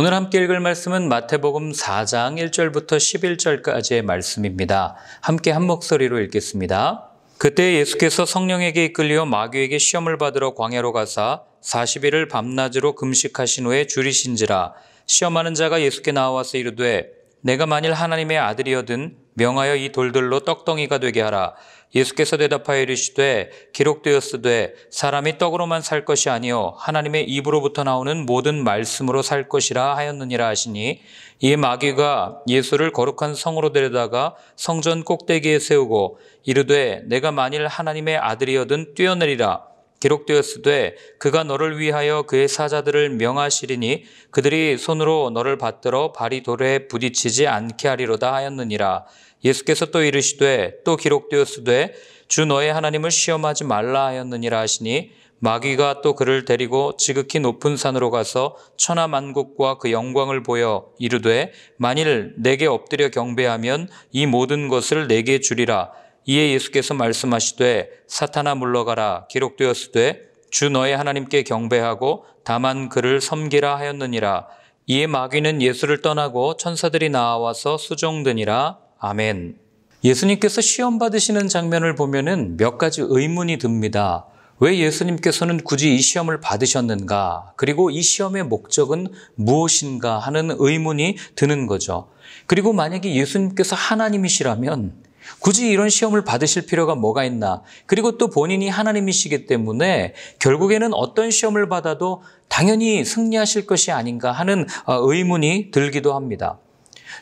오늘 함께 읽을 말씀은 마태복음 4장 1절부터 11절까지의 말씀입니다. 함께 한 목소리로 읽겠습니다. 그때 예수께서 성령에게 이끌려 마귀에게 시험을 받으러 광야로 가사 40일을 밤낮으로 금식하신 후에 줄이신지라. 시험하는 자가 예수께 나와서 이르되 내가 만일 하나님의 아들이거든 명하여 이 돌들로 떡덩이가 되게 하라. 예수께서 대답하여 이르시되 기록되었으되 사람이 떡으로만 살 것이 아니요 하나님의 입으로부터 나오는 모든 말씀으로 살 것이라 하였느니라 하시니, 이에 마귀가 예수를 거룩한 성으로 데려다가 성전 꼭대기에 세우고 이르되 내가 만일 하나님의 아들이거든 뛰어내리라. 기록되었으되 그가 너를 위하여 그의 사자들을 명하시리니 그들이 손으로 너를 받들어 발이 돌에 부딪히지 않게 하리로다 하였느니라. 예수께서 또 이르시되 또 기록되었으되 주 너의 하나님을 시험하지 말라 하였느니라 하시니, 마귀가 또 그를 데리고 지극히 높은 산으로 가서 천하 만국과 그 영광을 보여 이르되 만일 내게 엎드려 경배하면 이 모든 것을 내게 주리라. 이에 예수께서 말씀하시되 사탄아 물러가라. 기록되었으되 주 너의 하나님께 경배하고 다만 그를 섬기라 하였느니라. 이에 마귀는 예수를 떠나고 천사들이 나와서 수종드니라. 아멘. 예수님께서 시험 받으시는 장면을 보면은 몇 가지 의문이 듭니다. 왜 예수님께서는 굳이 이 시험을 받으셨는가? 그리고 이 시험의 목적은 무엇인가 하는 의문이 드는 거죠. 그리고 만약에 예수님께서 하나님이시라면 굳이 이런 시험을 받으실 필요가 뭐가 있나? 그리고 또 본인이 하나님이시기 때문에 결국에는 어떤 시험을 받아도 당연히 승리하실 것이 아닌가 하는 의문이 들기도 합니다.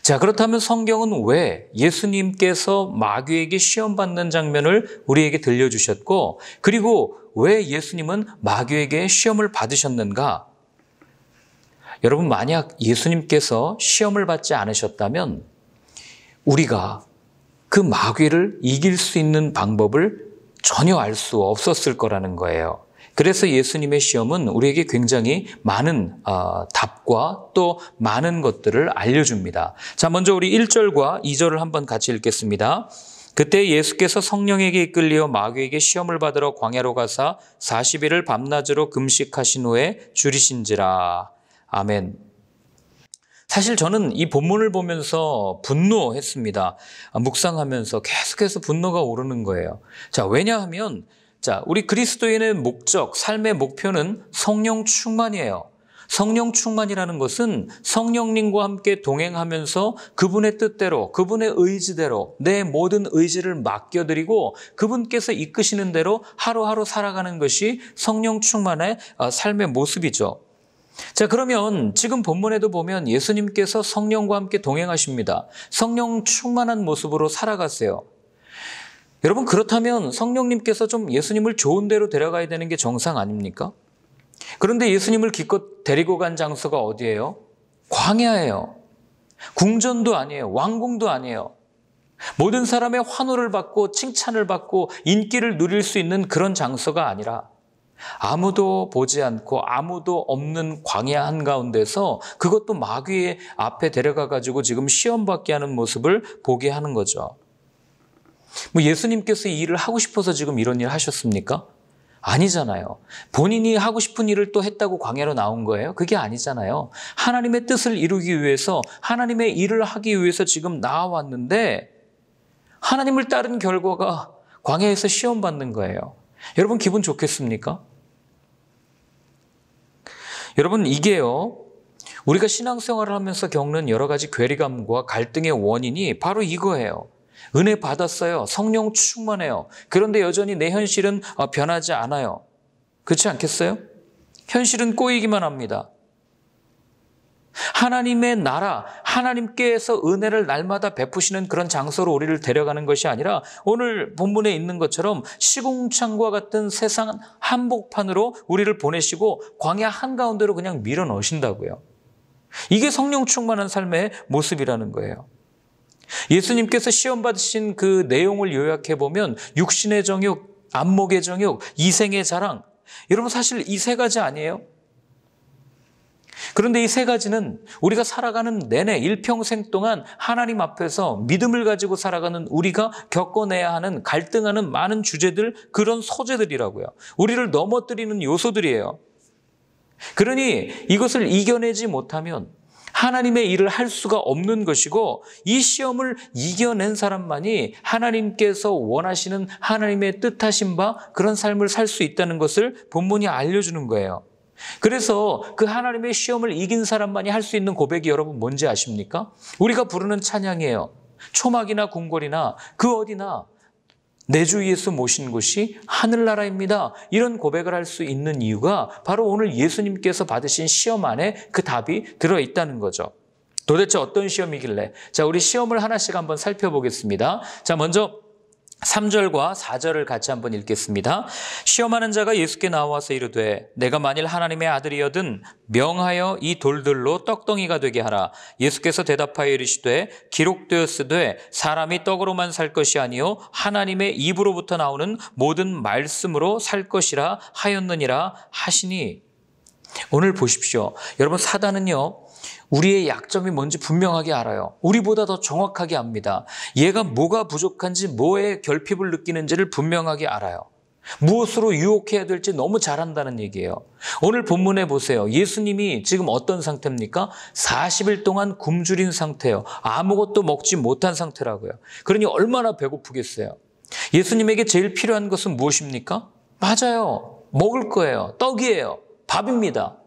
자, 그렇다면 성경은 왜 예수님께서 마귀에게 시험받는 장면을 우리에게 들려주셨고, 그리고 왜 예수님은 마귀에게 시험을 받으셨는가? 여러분, 만약 예수님께서 시험을 받지 않으셨다면 우리가 그 마귀를 이길 수 있는 방법을 전혀 알 수 없었을 거라는 거예요. 그래서 예수님의 시험은 우리에게 굉장히 많은 답과 또 많은 것들을 알려줍니다. 자, 먼저 우리 1절과 2절을 한번 같이 읽겠습니다. 그때 예수께서 성령에게 이끌려 마귀에게 시험을 받으러 광야로 가사 40일을 밤낮으로 금식하신 후에 줄이신지라. 아멘. 사실 저는 이 본문을 보면서 분노했습니다. 묵상하면서 계속해서 분노가 오르는 거예요. 자, 왜냐하면 우리 그리스도인의 목적, 삶의 목표는 성령 충만이에요. 성령 충만이라는 것은 성령님과 함께 동행하면서 그분의 뜻대로, 그분의 의지대로 내 모든 의지를 맡겨드리고 그분께서 이끄시는 대로 하루하루 살아가는 것이 성령 충만의 삶의 모습이죠. 자, 그러면 지금 본문에도 보면 예수님께서 성령과 함께 동행하십니다. 성령 충만한 모습으로 살아가세요. 여러분, 그렇다면 성령님께서 좀 예수님을 좋은 데로 데려가야 되는 게 정상 아닙니까? 그런데 예수님을 기껏 데리고 간 장소가 어디예요? 광야예요. 궁전도 아니에요. 왕궁도 아니에요. 모든 사람의 환호를 받고 칭찬을 받고 인기를 누릴 수 있는 그런 장소가 아니라 아무도 보지 않고 아무도 없는 광야 한가운데서, 그것도 마귀의 앞에 데려가가지고 지금 시험받게 하는 모습을 보게 하는 거죠. 예수님께서 이 일을 하고 싶어서 지금 이런 일을 하셨습니까? 아니잖아요. 본인이 하고 싶은 일을 또 했다고 광야로 나온 거예요? 그게 아니잖아요. 하나님의 뜻을 이루기 위해서, 하나님의 일을 하기 위해서 지금 나와왔는데 하나님을 따른 결과가 광야에서 시험받는 거예요. 여러분, 기분 좋겠습니까? 여러분, 이게요, 우리가 신앙생활을 하면서 겪는 여러 가지 괴리감과 갈등의 원인이 바로 이거예요. 은혜 받았어요. 성령 충만해요. 그런데 여전히 내 현실은 변하지 않아요. 그렇지 않겠어요? 현실은 꼬이기만 합니다. 하나님의 나라, 하나님께서 은혜를 날마다 베푸시는 그런 장소로 우리를 데려가는 것이 아니라 오늘 본문에 있는 것처럼 시궁창과 같은 세상 한복판으로 우리를 보내시고 광야 한가운데로 그냥 밀어 넣으신다고요. 이게 성령 충만한 삶의 모습이라는 거예요. 예수님께서 시험 받으신 그 내용을 요약해 보면 육신의 정욕, 안목의 정욕, 이생의 자랑, 여러분 사실 이 세 가지 아니에요? 그런데 이 세 가지는 우리가 살아가는 내내 일평생 동안 하나님 앞에서 믿음을 가지고 살아가는 우리가 겪어내야 하는 갈등하는 많은 주제들, 그런 소재들이라고요. 우리를 넘어뜨리는 요소들이에요. 그러니 이것을 이겨내지 못하면 하나님의 일을 할 수가 없는 것이고 이 시험을 이겨낸 사람만이 하나님께서 원하시는 하나님의 뜻하신 바 그런 삶을 살 수 있다는 것을 본문이 알려주는 거예요. 그래서 그 하나님의 시험을 이긴 사람만이 할 수 있는 고백이 여러분 뭔지 아십니까? 우리가 부르는 찬양이에요. 초막이나 궁궐이나 그 어디나 내 주 예수 모신 곳이 하늘나라입니다. 이런 고백을 할 수 있는 이유가 바로 오늘 예수님께서 받으신 시험 안에 그 답이 들어있다는 거죠. 도대체 어떤 시험이길래? 자, 우리 시험을 하나씩 한번 살펴보겠습니다. 자, 먼저 3절과 4절을 같이 한번 읽겠습니다. 시험하는 자가 예수께 나와서 이르되 내가 만일 하나님의 아들이여든 명하여 이 돌들로 떡덩이가 되게 하라. 예수께서 대답하여 이르시되 기록되었으되 사람이 떡으로만 살 것이 아니요 하나님의 입으로부터 나오는 모든 말씀으로 살 것이라 하였느니라 하시니. 오늘 보십시오. 여러분, 사단은요 우리의 약점이 뭔지 분명하게 알아요. 우리보다 더 정확하게 압니다. 얘가 뭐가 부족한지 뭐에 결핍을 느끼는지를 분명하게 알아요. 무엇으로 유혹해야 될지 너무 잘 안다는 얘기예요. 오늘 본문에 보세요. 예수님이 지금 어떤 상태입니까? 40일 동안 굶주린 상태예요. 아무것도 먹지 못한 상태라고요. 그러니 얼마나 배고프겠어요. 예수님에게 제일 필요한 것은 무엇입니까? 맞아요. 먹을 거예요. 떡이에요. 밥입니다.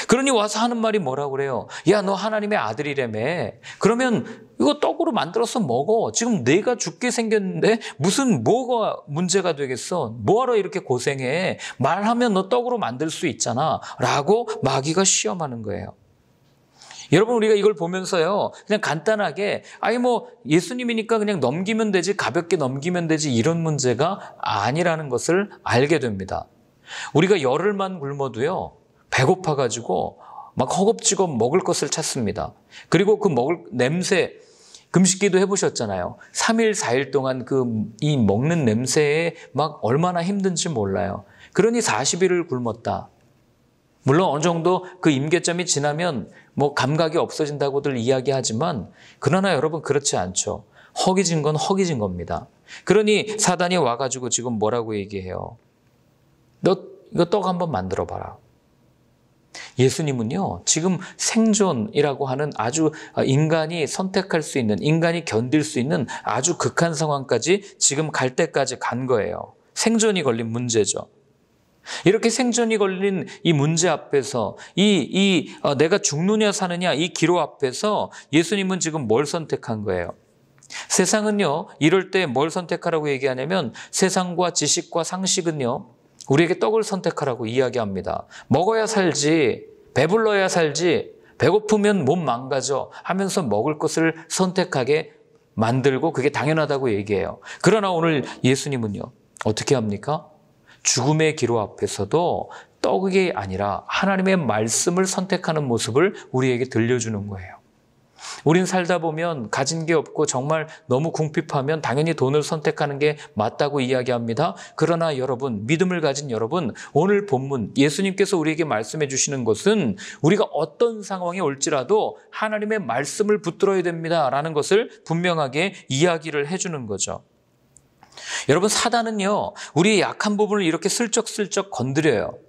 그러니 와서 하는 말이 뭐라고 그래요? 야, 너 하나님의 아들이라며. 그러면 이거 떡으로 만들어서 먹어. 지금 내가 죽게 생겼는데 무슨 뭐가 문제가 되겠어? 뭐하러 이렇게 고생해? 말하면 너 떡으로 만들 수 있잖아. 라고 마귀가 시험하는 거예요. 여러분, 우리가 이걸 보면서요 그냥 간단하게 뭐 예수님이니까 그냥 넘기면 되지, 가볍게 넘기면 되지, 이런 문제가 아니라는 것을 알게 됩니다. 우리가 열흘만 굶어도요 배고파가지고 막 허겁지겁 먹을 것을 찾습니다. 그리고 그 먹을 냄새, 금식기도 해보셨잖아요. 3일, 4일 동안 이 먹는 냄새에 막 얼마나 힘든지 몰라요. 그러니 40일을 굶었다. 물론 어느 정도 그 임계점이 지나면 뭐 감각이 없어진다고들 이야기하지만 그러나 여러분 그렇지 않죠. 허기진 건 허기진 겁니다. 그러니 사단이 와가지고 지금 뭐라고 얘기해요? 너 이거 떡 한번 만들어 봐라. 예수님은요 지금 생존이라고 하는 아주 인간이 선택할 수 있는, 인간이 견딜 수 있는 아주 극한 상황까지 지금 갈 때까지 간 거예요. 생존이 걸린 문제죠. 이렇게 생존이 걸린 이 문제 앞에서 내가 죽느냐 사느냐 이 기로 앞에서 예수님은 지금 뭘 선택한 거예요? 세상은요 이럴 때 뭘 선택하라고 얘기하냐면 세상과 지식과 상식은요 우리에게 떡을 선택하라고 이야기합니다. 먹어야 살지, 배불러야 살지, 배고프면 몸 망가져 하면서 먹을 것을 선택하게 만들고 그게 당연하다고 얘기해요. 그러나 오늘 예수님은요 어떻게 합니까? 죽음의 기로 앞에서도 떡이 아니라 하나님의 말씀을 선택하는 모습을 우리에게 들려주는 거예요. 우린 살다 보면 가진 게 없고 정말 너무 궁핍하면 당연히 돈을 선택하는 게 맞다고 이야기합니다. 그러나 여러분, 믿음을 가진 여러분, 오늘 본문 예수님께서 우리에게 말씀해 주시는 것은 우리가 어떤 상황에 올지라도 하나님의 말씀을 붙들어야 됩니다라는 것을 분명하게 이야기를 해주는 거죠. 여러분, 사단은요 우리의 약한 부분을 이렇게 슬쩍슬쩍 건드려요.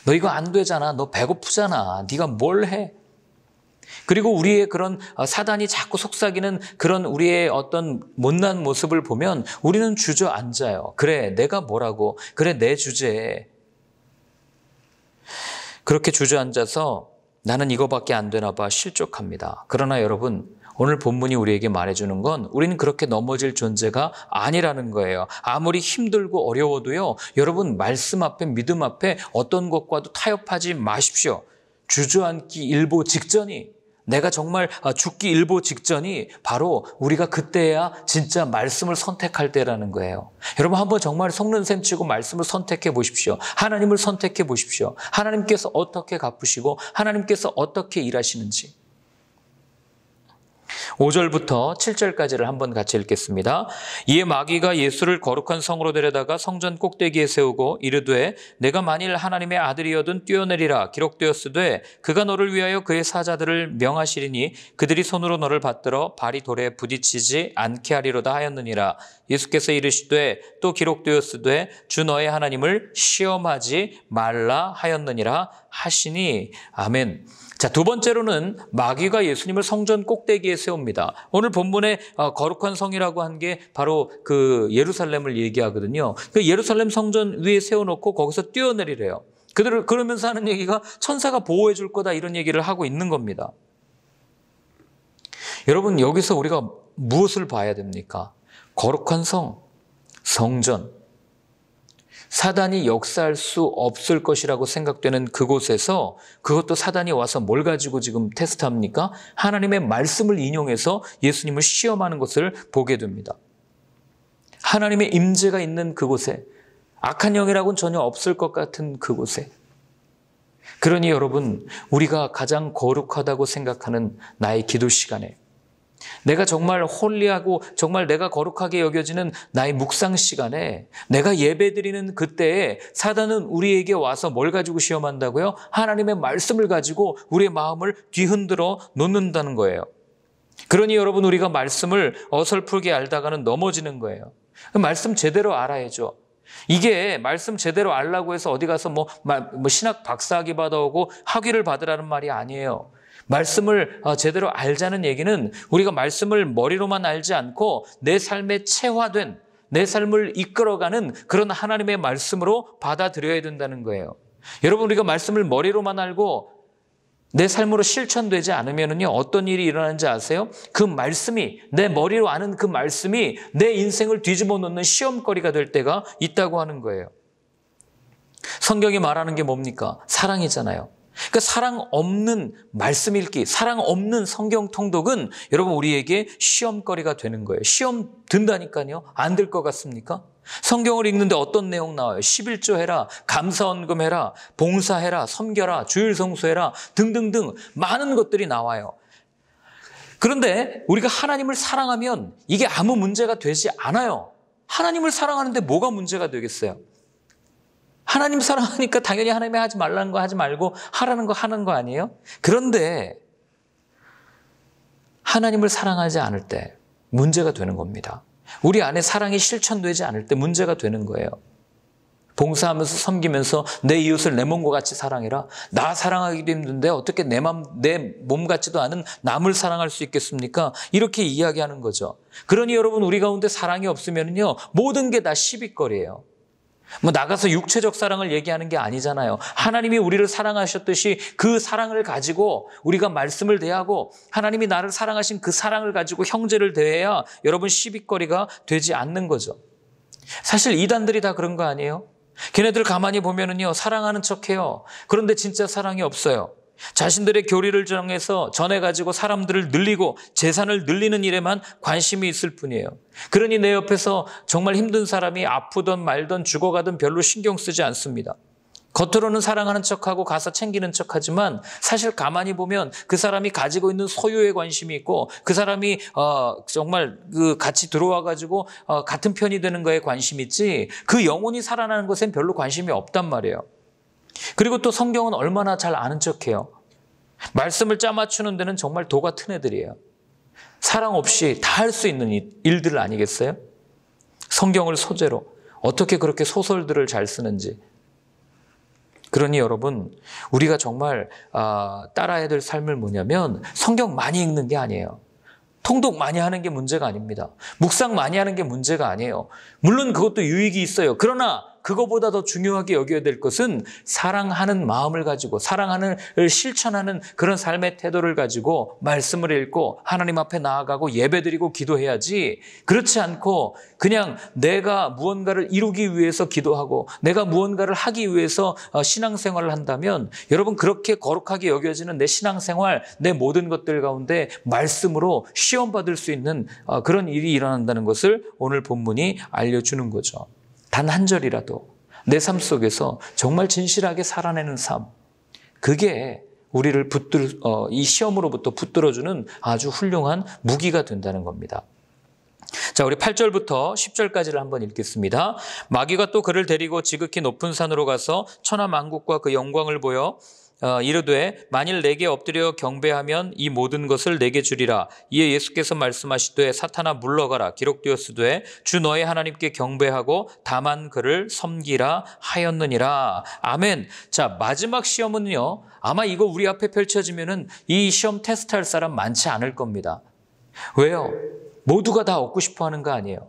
너 이거 안 되잖아. 너 배고프잖아. 네가 뭘 해? 그리고 우리의 그런 사단이 자꾸 속삭이는 그런 우리의 어떤 못난 모습을 보면 우리는 주저앉아요. 그래, 내가 뭐라고. 그래, 내 주제에. 그렇게 주저앉아서 나는 이거밖에 안 되나 봐 실족합니다. 그러나 여러분, 오늘 본문이 우리에게 말해주는 건 우리는 그렇게 넘어질 존재가 아니라는 거예요. 아무리 힘들고 어려워도요. 여러분, 말씀 앞에, 믿음 앞에 어떤 것과도 타협하지 마십시오. 주저앉기 일보 직전이, 내가 정말 죽기 일보 직전이 바로 우리가 그때야 진짜 말씀을 선택할 때라는 거예요. 여러분, 한번 정말 속는 셈 치고 말씀을 선택해 보십시오. 하나님을 선택해 보십시오. 하나님께서 어떻게 갚으시고 하나님께서 어떻게 일하시는지. 5절부터 7절까지를 한번 같이 읽겠습니다. 이에 마귀가 예수를 거룩한 성으로 데려다가 성전 꼭대기에 세우고 이르되 내가 만일 하나님의 아들이어든 뛰어내리라 기록되었으되 그가 너를 위하여 그의 사자들을 명하시리니 그들이 손으로 너를 받들어 발이 돌에 부딪히지 않게 하리로다 하였느니라. 예수께서 이르시되 또 기록되었으되 주 너의 하나님을 시험하지 말라 하였느니라 하시니. 아멘. 자, 두 번째로는 마귀가 예수님을 성전 꼭대기에 세웁니다. 오늘 본문에 거룩한 성이라고 한 게 바로 그 예루살렘을 얘기하거든요. 그 예루살렘 성전 위에 세워놓고 거기서 뛰어내리래요. 그러면서 하는 얘기가 천사가 보호해 줄 거다, 이런 얘기를 하고 있는 겁니다. 여러분, 여기서 우리가 무엇을 봐야 됩니까? 거룩한 성, 성전. 사단이 역사할 수 없을 것이라고 생각되는 그곳에서 그것도 사단이 와서 뭘 가지고 지금 테스트합니까? 하나님의 말씀을 인용해서 예수님을 시험하는 것을 보게 됩니다. 하나님의 임재가 있는 그곳에, 악한 영이라고는 전혀 없을 것 같은 그곳에. 그러니 여러분, 우리가 가장 거룩하다고 생각하는 나의 기도 시간에, 내가 정말 홀리하고 정말 내가 거룩하게 여겨지는 나의 묵상 시간에, 내가 예배드리는 그때에 사단은 우리에게 와서 뭘 가지고 시험한다고요? 하나님의 말씀을 가지고 우리의 마음을 뒤흔들어 놓는다는 거예요. 그러니 여러분, 우리가 말씀을 어설프게 알다가는 넘어지는 거예요. 말씀 제대로 알아야죠. 이게 말씀 제대로 알라고 해서 어디 가서 뭐 신학 박사학위 받아오고 학위를 받으라는 말이 아니에요. 말씀을 제대로 알자는 얘기는 우리가 말씀을 머리로만 알지 않고 내 삶에 체화된, 내 삶을 이끌어가는 그런 하나님의 말씀으로 받아들여야 된다는 거예요. 여러분, 우리가 말씀을 머리로만 알고 내 삶으로 실천되지 않으면요, 어떤 일이 일어나는지 아세요? 그 말씀이, 내 머리로 아는 그 말씀이 내 인생을 뒤집어 놓는 시험거리가 될 때가 있다고 하는 거예요. 성경이 말하는 게 뭡니까? 사랑이잖아요. 그러니까 사랑 없는 말씀 읽기, 사랑 없는 성경 통독은 여러분 우리에게 시험거리가 되는 거예요. 시험 든다니까요. 안 될 것 같습니까? 성경을 읽는데 어떤 내용 나와요? 11조 해라, 감사헌금 해라, 봉사해라, 섬겨라, 주일 성수해라 등등등 많은 것들이 나와요. 그런데 우리가 하나님을 사랑하면 이게 아무 문제가 되지 않아요. 하나님을 사랑하는데 뭐가 문제가 되겠어요? 하나님 사랑하니까 당연히 하나님이 하지 말라는 거 하지 말고 하라는 거 하는 거 아니에요? 그런데 하나님을 사랑하지 않을 때 문제가 되는 겁니다. 우리 안에 사랑이 실천되지 않을 때 문제가 되는 거예요. 봉사하면서 섬기면서 내 이웃을 내 몸과 같이 사랑해라. 나 사랑하기도 힘든데 어떻게 내 몸 같지도 않은 남을 사랑할 수 있겠습니까? 이렇게 이야기하는 거죠. 그러니 여러분, 우리 가운데 사랑이 없으면요, 모든 게 다 시비거리예요. 나가서 육체적 사랑을 얘기하는 게 아니잖아요. 하나님이 우리를 사랑하셨듯이 그 사랑을 가지고 우리가 말씀을 대하고 하나님이 나를 사랑하신 그 사랑을 가지고 형제를 대해야 여러분 시비거리가 되지 않는 거죠. 사실 이단들이 다 그런 거 아니에요? 걔네들 가만히 보면은요, 사랑하는 척해요. 그런데 진짜 사랑이 없어요. 자신들의 교리를 정해서 전해가지고 사람들을 늘리고 재산을 늘리는 일에만 관심이 있을 뿐이에요. 그러니 내 옆에서 정말 힘든 사람이 아프든 말든 죽어가든 별로 신경 쓰지 않습니다. 겉으로는 사랑하는 척하고 가서 챙기는 척하지만 사실 가만히 보면 그 사람이 가지고 있는 소유에 관심이 있고 그 사람이 정말 같이 들어와가지고 같은 편이 되는 거에 관심이 있지, 그 영혼이 살아나는 것엔 별로 관심이 없단 말이에요. 그리고 또 성경은 얼마나 잘 아는 척해요. 말씀을 짜맞추는 데는 정말 도 같은 애들이에요. 사랑 없이 다 할 수 있는 일들 아니겠어요? 성경을 소재로 어떻게 그렇게 소설들을 잘 쓰는지. 그러니 여러분, 우리가 정말 따라야 될 삶을 뭐냐면 성경 많이 읽는 게 아니에요. 통독 많이 하는 게 문제가 아닙니다. 묵상 많이 하는 게 문제가 아니에요. 물론 그것도 유익이 있어요. 그러나 그거보다 더 중요하게 여겨야 될 것은 사랑하는 마음을 가지고 사랑하는 실천하는 그런 삶의 태도를 가지고 말씀을 읽고 하나님 앞에 나아가고 예배드리고 기도해야지, 그렇지 않고 그냥 내가 무언가를 이루기 위해서 기도하고 내가 무언가를 하기 위해서 신앙생활을 한다면 여러분, 그렇게 거룩하게 여겨지는 내 신앙생활, 내 모든 것들 가운데 말씀으로 시험받을 수 있는 그런 일이 일어난다는 것을 오늘 본문이 알려주는 거죠. 단 한 절이라도 내 삶 속에서 정말 진실하게 살아내는 삶, 그게 우리를 이 시험으로부터 붙들어주는 아주 훌륭한 무기가 된다는 겁니다. 자, 우리 8절부터 10절까지를 한번 읽겠습니다. 마귀가 또 그를 데리고 지극히 높은 산으로 가서 천하 만국과 그 영광을 보여 이르되 만일 내게 엎드려 경배하면 이 모든 것을 내게 주리라. 이에 예수께서 말씀하시되 사탄아 물러가라. 기록되었으되 주 너의 하나님께 경배하고 다만 그를 섬기라 하였느니라. 아멘. 자, 마지막 시험은요, 아마 이거 우리 앞에 펼쳐지면은 이 시험 테스트할 사람 많지 않을 겁니다. 왜요? 모두가 다 얻고 싶어 하는 거 아니에요.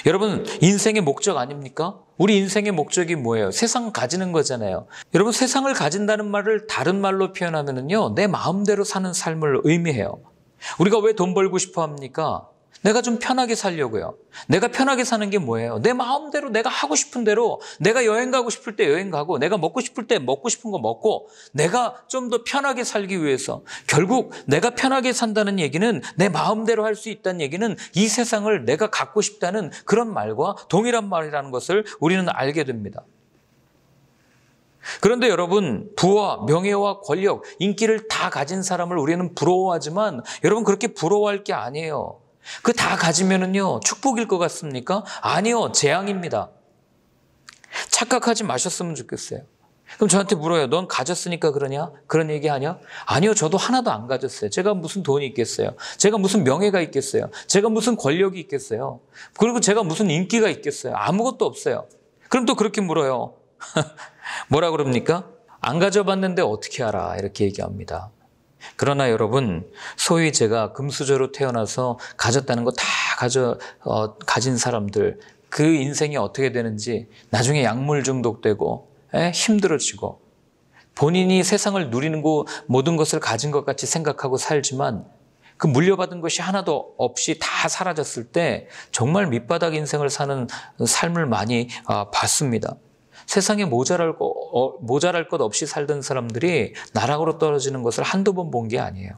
여러분, 인생의 목적 아닙니까? 우리 인생의 목적이 뭐예요? 세상 가지는 거잖아요. 여러분, 세상을 가진다는 말을 다른 말로 표현하면요, 내 마음대로 사는 삶을 의미해요. 우리가 왜 돈 벌고 싶어 합니까? 내가 좀 편하게 살려고요. 내가 편하게 사는 게 뭐예요? 내 마음대로 내가 하고 싶은 대로, 내가 여행 가고 싶을 때 여행 가고, 내가 먹고 싶을 때 먹고 싶은 거 먹고, 내가 좀 더 편하게 살기 위해서. 결국 내가 편하게 산다는 얘기는, 내 마음대로 할 수 있다는 얘기는 이 세상을 내가 갖고 싶다는 그런 말과 동일한 말이라는 것을 우리는 알게 됩니다. 그런데 여러분, 부와 명예와 권력, 인기를 다 가진 사람을 우리는 부러워하지만 여러분, 그렇게 부러워할 게 아니에요. 그 다 가지면은요, 축복일 것 같습니까? 아니요, 재앙입니다. 착각하지 마셨으면 좋겠어요. 그럼 저한테 물어요. 넌 가졌으니까 그러냐? 그런 얘기 하냐? 아니요, 저도 하나도 안 가졌어요. 제가 무슨 돈이 있겠어요? 제가 무슨 명예가 있겠어요? 제가 무슨 권력이 있겠어요? 그리고 제가 무슨 인기가 있겠어요? 아무것도 없어요. 그럼 또 그렇게 물어요. 뭐라 그럽니까? 안 가져봤는데 어떻게 알아? 이렇게 얘기합니다. 그러나 여러분, 소위 제가 금수저로 태어나서 가졌다는 거 다 가진 사람들, 그 인생이 어떻게 되는지 나중에 약물 중독되고 힘들어지고 본인이 세상을 누리는 거 모든 것을 가진 것 같이 생각하고 살지만 그 물려받은 것이 하나도 없이 다 사라졌을 때 정말 밑바닥 인생을 사는 삶을 많이 봤습니다. 세상에 모자랄 것 없이 살던 사람들이 나락으로 떨어지는 것을 한두 번 본 게 아니에요.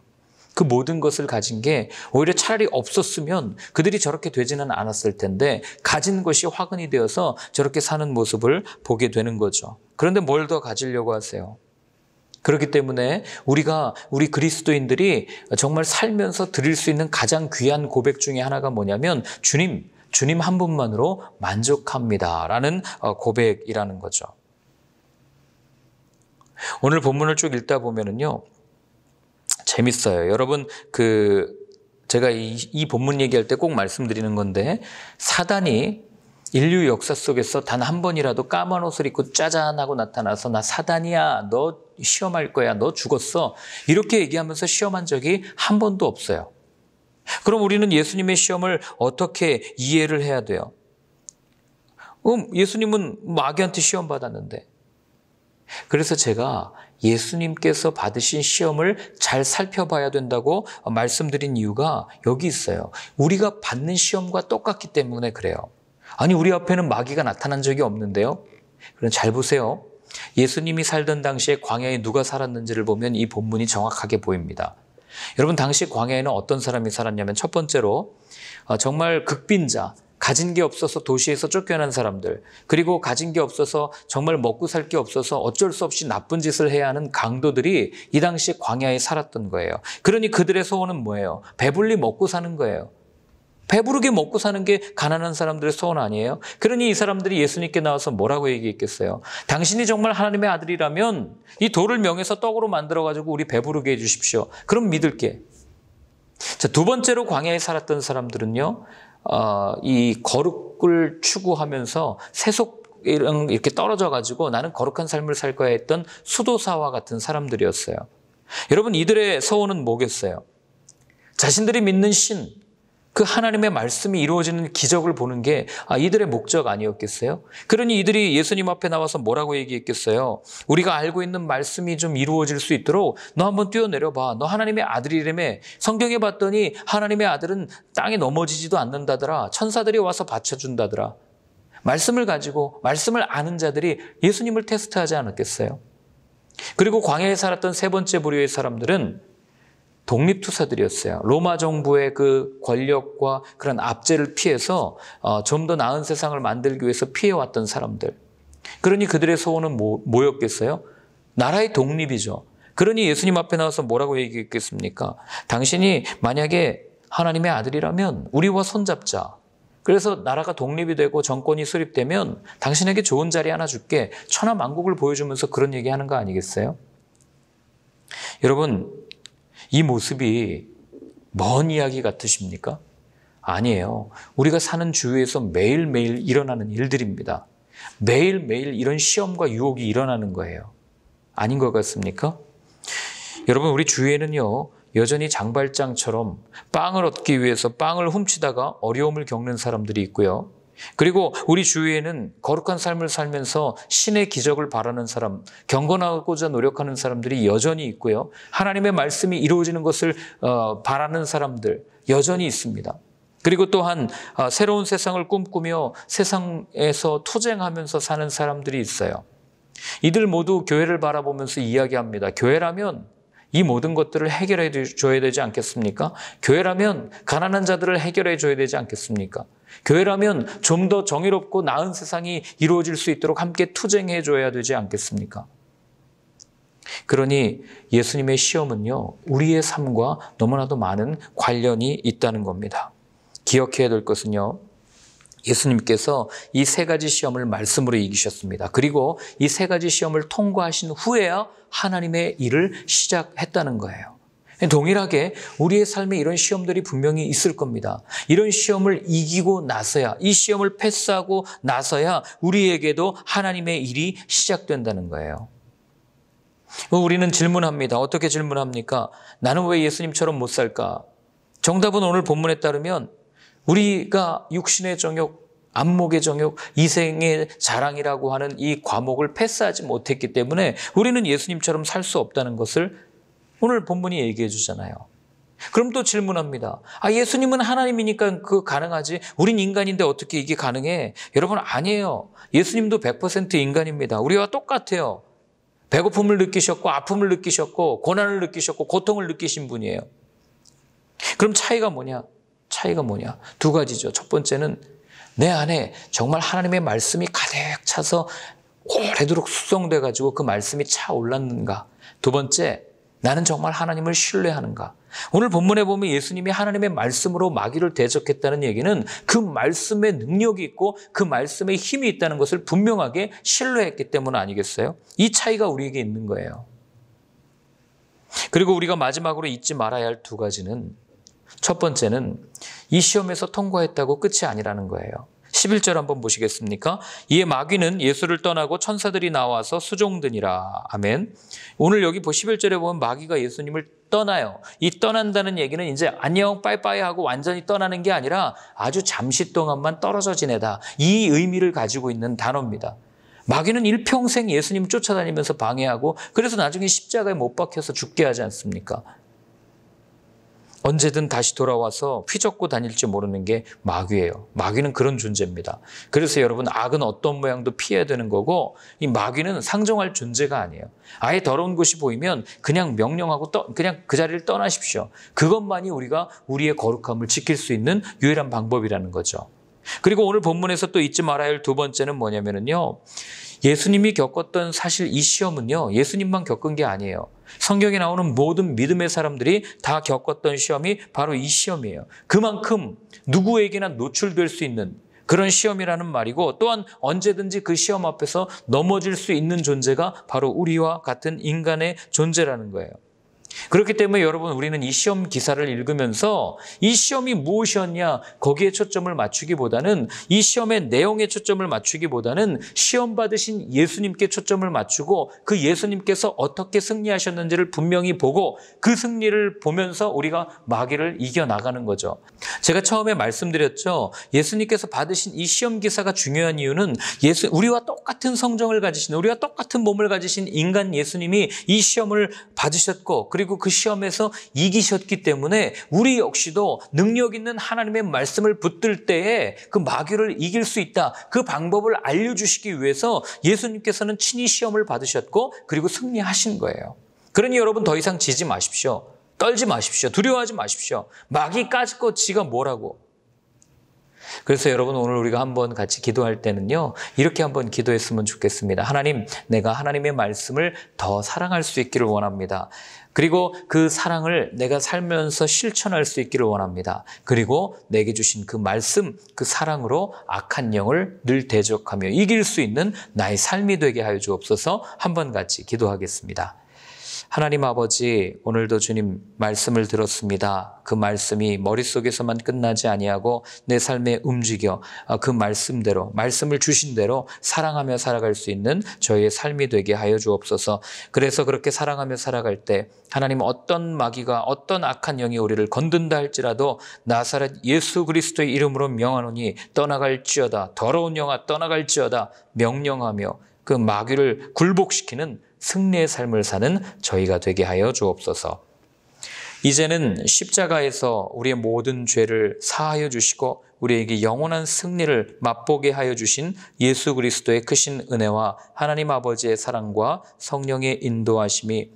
그 모든 것을 가진 게 오히려 차라리 없었으면 그들이 저렇게 되지는 않았을 텐데 가진 것이 화근이 되어서 저렇게 사는 모습을 보게 되는 거죠. 그런데 뭘 더 가지려고 하세요? 그렇기 때문에 우리 그리스도인들이 정말 살면서 드릴 수 있는 가장 귀한 고백 중에 하나가 뭐냐면 주님 한 분만으로 만족합니다라는 고백이라는 거죠. 오늘 본문을 쭉 읽다 보면은요, 재밌어요. 여러분, 제가 이 본문 얘기할 때 꼭 말씀드리는 건데, 사단이 인류 역사 속에서 단 한 번이라도 까만 옷을 입고 짜잔하고 나타나서 나 사단이야, 너 시험할 거야, 너 죽었어, 이렇게 얘기하면서 시험한 적이 한 번도 없어요. 그럼 우리는 예수님의 시험을 어떻게 이해를 해야 돼요? 예수님은 마귀한테 시험 받았는데. 그래서 제가 예수님께서 받으신 시험을 잘 살펴봐야 된다고 말씀드린 이유가 여기 있어요. 우리가 받는 시험과 똑같기 때문에 그래요. 아니, 우리 앞에는 마귀가 나타난 적이 없는데요. 그럼 잘 보세요. 예수님이 살던 당시에 광야에 누가 살았는지를 보면 이 본문이 정확하게 보입니다. 여러분, 당시 광야에는 어떤 사람이 살았냐면 첫 번째로 정말 극빈자, 가진 게 없어서 도시에서 쫓겨난 사람들, 그리고 가진 게 없어서 정말 먹고 살 게 없어서 어쩔 수 없이 나쁜 짓을 해야 하는 강도들이 이 당시 광야에 살았던 거예요. 그러니 그들의 소원은 뭐예요? 배불리 먹고 사는 거예요. 배부르게 먹고 사는 게 가난한 사람들의 소원 아니에요? 그러니 이 사람들이 예수님께 나와서 뭐라고 얘기했겠어요? 당신이 정말 하나님의 아들이라면 이 돌을 명해서 떡으로 만들어가지고 우리 배부르게 해주십시오. 그럼 믿을게. 자, 두 번째로 광야에 살았던 사람들은요, 이 거룩을 추구하면서 세속이랑 이렇게 떨어져가지고 나는 거룩한 삶을 살 거야 했던 수도사와 같은 사람들이었어요. 여러분, 이들의 소원은 뭐겠어요? 자신들이 믿는 신, 그 하나님의 말씀이 이루어지는 기적을 보는 게 이들의 목적 아니었겠어요? 그러니 이들이 예수님 앞에 나와서 뭐라고 얘기했겠어요? 우리가 알고 있는 말씀이 좀 이루어질 수 있도록 너 한번 뛰어내려봐. 너 하나님의 아들이라며. 성경에 봤더니 하나님의 아들은 땅에 넘어지지도 않는다더라. 천사들이 와서 받쳐준다더라. 말씀을 가지고 말씀을 아는 자들이 예수님을 테스트하지 않았겠어요? 그리고 광야에 살았던 세 번째 부류의 사람들은 독립투사들이었어요. 로마 정부의 그 권력과 그런 압제를 피해서 좀 더 나은 세상을 만들기 위해서 피해왔던 사람들. 그러니 그들의 소원은 뭐였겠어요? 나라의 독립이죠. 그러니 예수님 앞에 나와서 뭐라고 얘기했겠습니까? 당신이 만약에 하나님의 아들이라면 우리와 손잡자. 그래서 나라가 독립이 되고 정권이 수립되면 당신에게 좋은 자리 하나 줄게. 천하만국을 보여주면서 그런 얘기하는 거 아니겠어요? 여러분, 이 모습이 먼 이야기 같으십니까? 아니에요. 우리가 사는 주위에서 매일매일 일어나는 일들입니다. 매일매일 이런 시험과 유혹이 일어나는 거예요. 아닌 것 같습니까? 여러분, 우리 주위에는요, 여전히 장발장처럼 빵을 얻기 위해서 빵을 훔치다가 어려움을 겪는 사람들이 있고요. 그리고 우리 주위에는 거룩한 삶을 살면서 신의 기적을 바라는 사람, 경건하고자 노력하는 사람들이 여전히 있고요. 하나님의 말씀이 이루어지는 것을 바라는 사람들 여전히 있습니다. 그리고 또한 새로운 세상을 꿈꾸며 세상에서 투쟁하면서 사는 사람들이 있어요. 이들 모두 교회를 바라보면서 이야기합니다. 교회라면 이 모든 것들을 해결해 줘야 되지 않겠습니까? 교회라면 가난한 자들을 해결해 줘야 되지 않겠습니까? 교회라면 좀 더 정의롭고 나은 세상이 이루어질 수 있도록 함께 투쟁해 줘야 되지 않겠습니까? 그러니 예수님의 시험은요, 우리의 삶과 너무나도 많은 관련이 있다는 겁니다. 기억해야 될 것은요, 예수님께서 이 세 가지 시험을 말씀으로 이기셨습니다. 그리고 이 세 가지 시험을 통과하신 후에야 하나님의 일을 시작했다는 거예요. 동일하게 우리의 삶에 이런 시험들이 분명히 있을 겁니다. 이런 시험을 이기고 나서야, 이 시험을 패스하고 나서야 우리에게도 하나님의 일이 시작된다는 거예요. 우리는 질문합니다. 어떻게 질문합니까? 나는 왜 예수님처럼 못 살까? 정답은 오늘 본문에 따르면 우리가 육신의 정욕, 안목의 정욕, 이생의 자랑이라고 하는 이 과목을 패스하지 못했기 때문에 우리는 예수님처럼 살 수 없다는 것을 오늘 본문이 얘기해 주잖아요. 그럼 또 질문합니다. 예수님은 하나님이니까 그거 가능하지? 우린 인간인데 어떻게 이게 가능해? 여러분, 아니에요. 예수님도 100% 인간입니다. 우리와 똑같아요. 배고픔을 느끼셨고 아픔을 느끼셨고 고난을 느끼셨고 고통을 느끼신 분이에요. 그럼 차이가 뭐냐? 두 가지죠. 첫 번째는 내 안에 정말 하나님의 말씀이 가득 차서 오래도록 숙성돼 가지고 그 말씀이 차올랐는가. 두 번째, 나는 정말 하나님을 신뢰하는가. 오늘 본문에 보면 예수님이 하나님의 말씀으로 마귀를 대적했다는 얘기는 그 말씀에 능력이 있고 그 말씀에 힘이 있다는 것을 분명하게 신뢰했기 때문 아니겠어요? 이 차이가 우리에게 있는 거예요. 그리고 우리가 마지막으로 잊지 말아야 할 두 가지는, 첫 번째는 이 시험에서 통과했다고 끝이 아니라는 거예요. 11절 한번 보시겠습니까? 이에 마귀는 예수를 떠나고 천사들이 나와서 수종드니라. 아멘. 오늘 여기 11절에 보면 마귀가 예수님을 떠나요. 이 떠난다는 얘기는 이제 안녕 빠이빠이 하고 완전히 떠나는 게 아니라 아주 잠시 동안만 떨어져 지내다. 이 의미를 가지고 있는 단어입니다. 마귀는 일평생 예수님 쫓아다니면서 방해하고 그래서 나중에 십자가에 못 박혀서 죽게 하지 않습니까? 언제든 다시 돌아와서 휘젓고 다닐지 모르는 게 마귀예요. 마귀는 그런 존재입니다. 그래서 여러분, 악은 어떤 모양도 피해야 되는 거고 이 마귀는 상정할 존재가 아니에요. 아예 더러운 곳이 보이면 그냥 명령하고 그냥 그 자리를 떠나십시오. 그것만이 우리의 거룩함을 지킬 수 있는 유일한 방법이라는 거죠. 그리고 오늘 본문에서 또 잊지 말아야 할 두 번째는 뭐냐면요, 예수님이 겪었던 사실 이 시험은요, 예수님만 겪은 게 아니에요. 성경에 나오는 모든 믿음의 사람들이 다 겪었던 시험이 바로 이 시험이에요. 그만큼 누구에게나 노출될 수 있는 그런 시험이라는 말이고, 또한 언제든지 그 시험 앞에서 넘어질 수 있는 존재가 바로 우리와 같은 인간의 존재라는 거예요. 그렇기 때문에 여러분, 우리는 이 시험 기사를 읽으면서 이 시험이 무엇이었냐 거기에 초점을 맞추기보다는, 이 시험의 내용에 초점을 맞추기보다는 시험 받으신 예수님께 초점을 맞추고 그 예수님께서 어떻게 승리하셨는지를 분명히 보고 그 승리를 보면서 우리가 마귀를 이겨나가는 거죠. 제가 처음에 말씀드렸죠. 예수님께서 받으신 이 시험 기사가 중요한 이유는 우리와 똑같은 성정을 가지신, 우리와 똑같은 몸을 가지신 인간 예수님이 이 시험을 받으셨고 그리고 그 시험에서 이기셨기 때문에 우리 역시도 능력 있는 하나님의 말씀을 붙들 때에 그 마귀를 이길 수 있다. 그 방법을 알려주시기 위해서 예수님께서는 친히 시험을 받으셨고 그리고 승리하신 거예요. 그러니 여러분, 더 이상 지지 마십시오. 떨지 마십시오. 두려워하지 마십시오. 마귀 까짓 거 지가 뭐라고. 그래서 여러분 오늘 우리가 한번 같이 기도할 때는요, 이렇게 한번 기도했으면 좋겠습니다. 하나님, 내가 하나님의 말씀을 더 사랑할 수 있기를 원합니다. 그리고 그 사랑을 내가 살면서 실천할 수 있기를 원합니다. 그리고 내게 주신 그 말씀, 그 사랑으로 악한 영을 늘 대적하며 이길 수 있는 나의 삶이 되게 하여 주옵소서. 한번 같이 기도하겠습니다. 하나님 아버지, 오늘도 주님 말씀을 들었습니다. 그 말씀이 머릿속에서만 끝나지 아니하고 내 삶에 움직여 그 말씀대로, 말씀을 주신 대로 사랑하며 살아갈 수 있는 저희의 삶이 되게 하여 주옵소서. 그래서 그렇게 사랑하며 살아갈 때 하나님, 어떤 마귀가, 어떤 악한 영이 우리를 건든다 할지라도 나사렛 예수 그리스도의 이름으로 명하노니 떠나갈지어다, 더러운 영아 떠나갈지어다 명령하며 그 마귀를 굴복시키는 승리의 삶을 사는 저희가 되게 하여 주옵소서. 이제는 십자가에서 우리의 모든 죄를 사하여 주시고 우리에게 영원한 승리를 맛보게 하여 주신 예수 그리스도의 크신 은혜와 하나님 아버지의 사랑과 성령의 인도하심이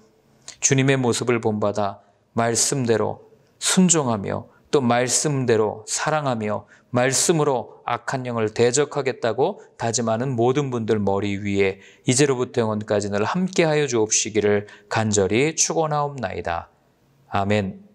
주님의 모습을 본받아 말씀대로 순종하며 또 말씀대로 사랑하며 말씀으로 악한 영을 대적하겠다고 다짐하는 모든 분들 머리 위에 이제로부터 영원까지 늘 함께하여 주옵시기를 간절히 축원하옵나이다. 아멘.